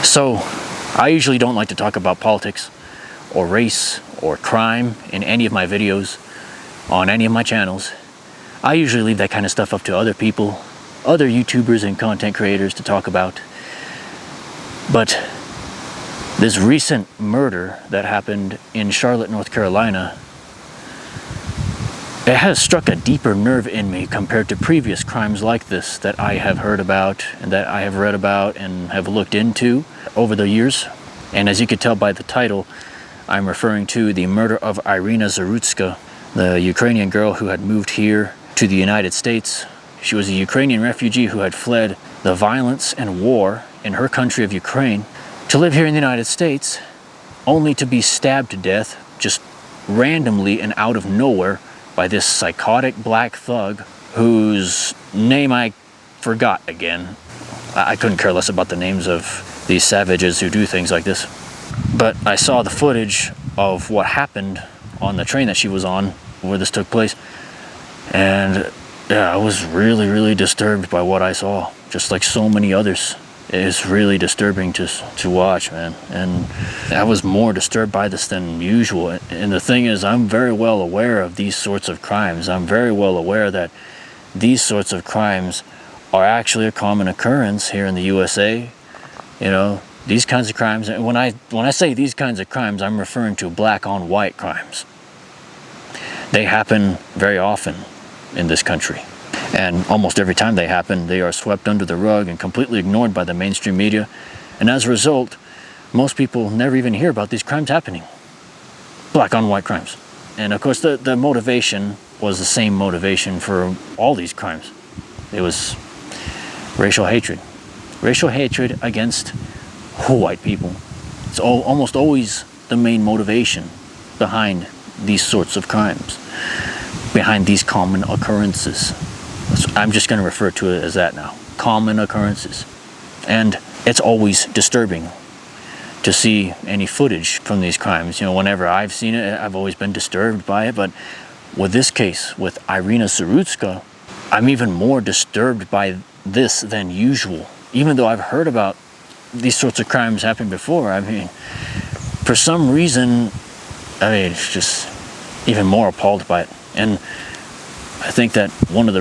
So, I usually don't like to talk about politics or race or crime in any of my videos on any of my channels. I usually leave that kind of stuff up to other people, other YouTubers and content creators to talk about. But this recent murder that happened in Charlotte, North Carolina, it has struck a deeper nerve in me compared to previous crimes like this that I have heard about and that I have read about and have looked into over the years. And as you could tell by the title, I'm referring to the murder of Iryna Zarutska, the Ukrainian girl who had moved here to the United States. She was a Ukrainian refugee who had fled the violence and war in her country of Ukraine to live here in the United States, only to be stabbed to death just randomly and out of nowhere by this psychotic black thug whose name I forgot again. I couldn't care less about the names of these savages who do things like this. But I saw the footage of what happened on the train that she was on where this took place, and yeah, I was really disturbed by what I saw, just like so many others. It's really disturbing to watch, man. And I was more disturbed by this than usual. And the thing is, I'm very well aware of these sorts of crimes. I'm very well aware that these sorts of crimes are actually a common occurrence here in the USA. You know, these kinds of crimes, and when I say these kinds of crimes, I'm referring to black on white crimes. They happen very often in this country. And almost every time they happen, they are swept under the rug and completely ignored by the mainstream media. And as a result, most people never even hear about these crimes happening. Black on white crimes. And of course, the motivation was the same motivation for all these crimes. It was racial hatred. Racial hatred against white people. It's almost always the main motivation behind these sorts of crimes, behind these common occurrences. I'm just going to refer to it as that now. Common occurrences. And it's always disturbing to see any footage from these crimes. You know, whenever I've seen it, I've always been disturbed by it. But with this case, with Iryna Zarutska, I'm even more disturbed by this than usual. Even though I've heard about these sorts of crimes happening before, I mean, for some reason, it's just even more appalled by it. And I think that one of the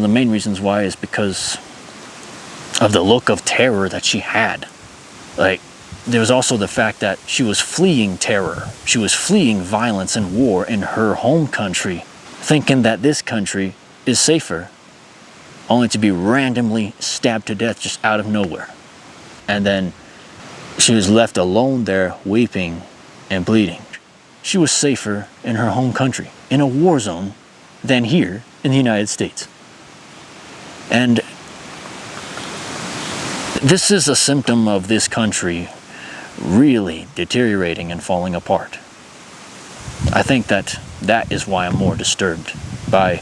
main reasons why is because of the look of terror that she had. Like, there was also the fact that she was fleeing terror. She was fleeing violence and war in her home country, thinking that this country is safer, only to be randomly stabbed to death just out of nowhere. And then she was left alone there, weeping and bleeding. She was safer in her home country, in a war zone, than here in the United States. And this is a symptom of this country really deteriorating and falling apart. I think that is why I'm more disturbed by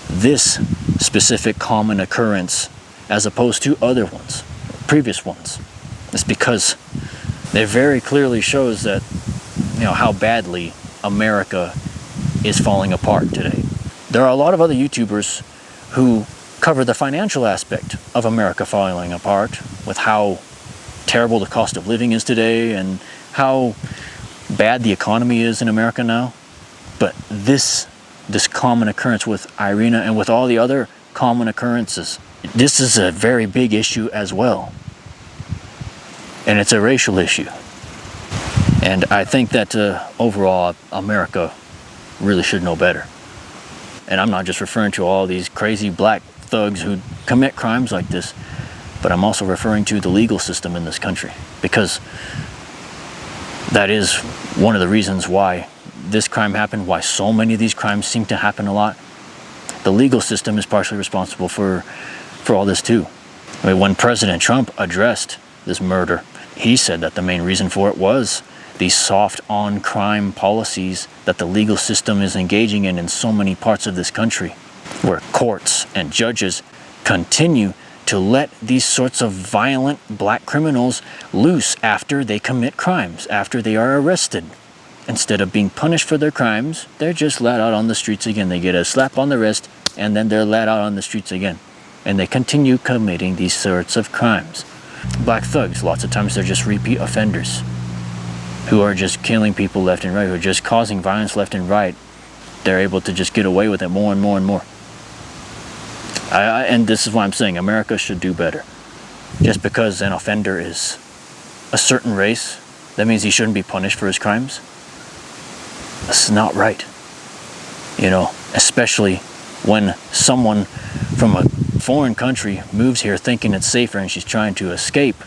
this specific common occurrence as opposed to other ones, previous ones. It's because it very clearly shows that, you know, how badly America is falling apart today. There are a lot of other YouTubers who cover the financial aspect of America falling apart, with how terrible the cost of living is today and how bad the economy is in America now. But this common occurrence with Iryna and with all the other common occurrences, this is a very big issue as well. And it's a racial issue. And I think that overall, America really should know better. And I'm not just referring to all these crazy black thugs who commit crimes like this, but I'm also referring to the legal system in this country, because that is one of the reasons why this crime happened, why so many of these crimes seem to happen a lot. The legal system is partially responsible for all this too. I mean, when President Trump addressed this murder, he said that the main reason for it was these soft on crime policies that the legal system is engaging in so many parts of this country, where courts and judges continue to let these sorts of violent black criminals loose after they commit crimes, after they are arrested. Instead of being punished for their crimes, they're just let out on the streets again. They get a slap on the wrist, and then they're let out on the streets again. And they continue committing these sorts of crimes. black thugs. Lots of times they're just repeat offenders who are just killing people left and right, who are just causing violence left and right. They're able to just get away with it more and more and more. And this is why I'm saying America should do better. Just because an offender is a certain race, that means he shouldn't be punished for his crimes. That's not right. You know, especially when someone from a foreign country moves here thinking it's safer and she's trying to escape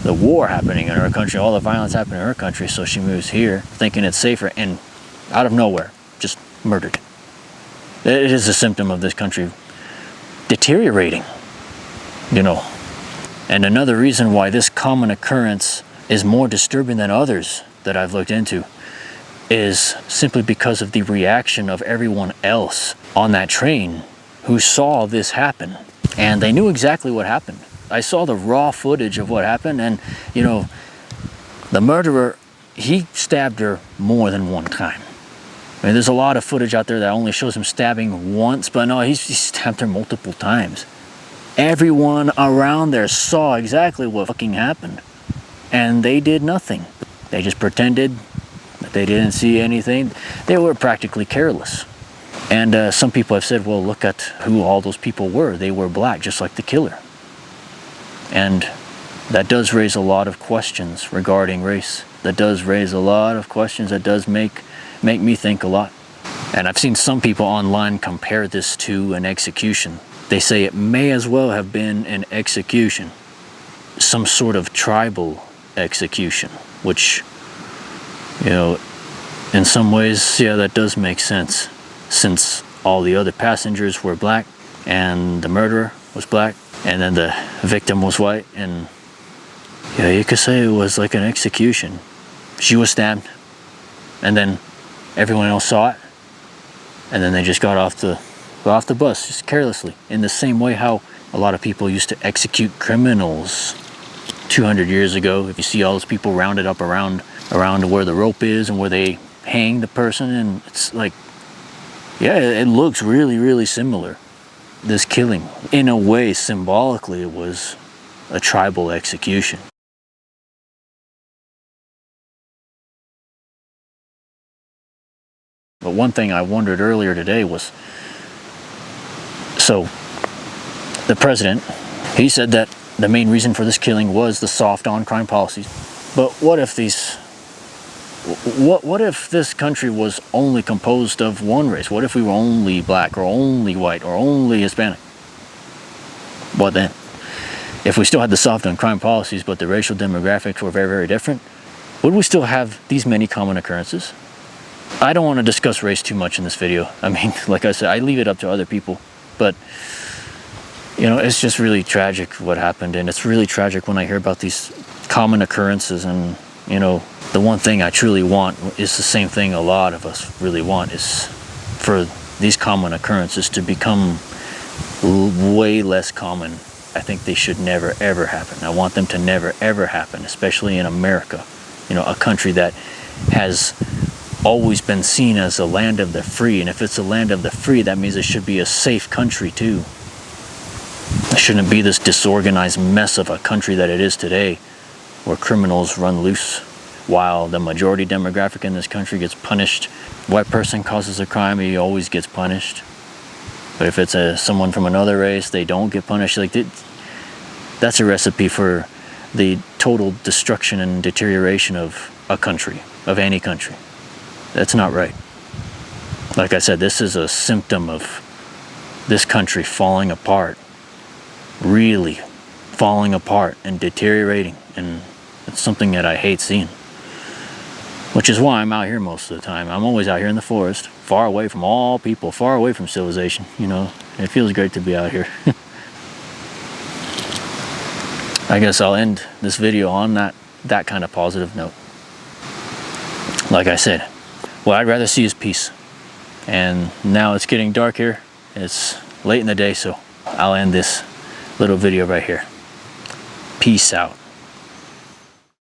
the war happening in her country, all the violence happening in her country, so she moves here thinking it's safer, and out of nowhere, just murdered. It is a symptom of this country deteriorating, you know. And another reason why this common occurrence is more disturbing than others that I've looked into is simply because of the reaction of everyone else on that train who saw this happen. And they knew exactly what happened. I saw the raw footage of what happened, and, you know, the murderer, he stabbed her more than one time. I mean, there's a lot of footage out there that only shows him stabbing once, but no, he stabbed her multiple times. Everyone around there saw exactly what fucking happened, and they did nothing. They just pretended that they didn't see anything. They were practically careless. And some people have said, well, look at who all those people were. They were black, just like the killer. And that does raise a lot of questions regarding race. That does raise a lot of questions. That does make me think a lot. And I've seen some people online compare this to an execution. They say it may as well have been an execution, some sort of tribal execution, which, you know, in some ways, yeah, that does make sense, since all the other passengers were black and the murderer was black and then the victim was white, and yeah, you could say it was like an execution. She was stabbed, and then everyone else saw it, and then they just got off the bus just carelessly, in the same way how a lot of people used to execute criminals 200 years ago. If you see all those people rounded up around where the rope is and where they hang the person, and it's like, yeah, it looks really, really similar. This killing, in a way, symbolically, it was a tribal execution. But one thing I wondered earlier today was, so the president, he said that the main reason for this killing was the soft on-crime policies. But what if this country was only composed of one race? What if we were only black or only white or only Hispanic? What then? If we still had the soft on crime policies but the racial demographics were very, very different, would we still have these many common occurrences? I don't want to discuss race too much in this video. I mean, like I said, I leave it up to other people. But, you know, it's just really tragic what happened. And it's really tragic when I hear about these common occurrences. And, you know, the one thing I truly want is the same thing a lot of us really want, is for these common occurrences to become way less common. I think they should never, ever happen. I want them to never, ever happen, especially in America. You know, a country that has always been seen as a land of the free. And if it's a land of the free, that means it should be a safe country too. It shouldn't be this disorganized mess of a country that it is today, where criminals run loose while the majority demographic in this country gets punished. White person causes a crime, he always gets punished. But if it's someone from another race, they don't get punished. Like, that's a recipe for the total destruction and deterioration of a country, of any country. That's not right. Like I said, this is a symptom of this country falling apart, really falling apart and deteriorating. And it's something that I hate seeing. Which is why I'm out here most of the time. I'm always out here in the forest, far away from all people, far away from civilization, you know. It feels great to be out here. I guess I'll end this video on that kind of positive note. Like I said, what I'd rather see is peace. And now it's getting dark here. It's late in the day, so I'll end this little video right here. Peace out.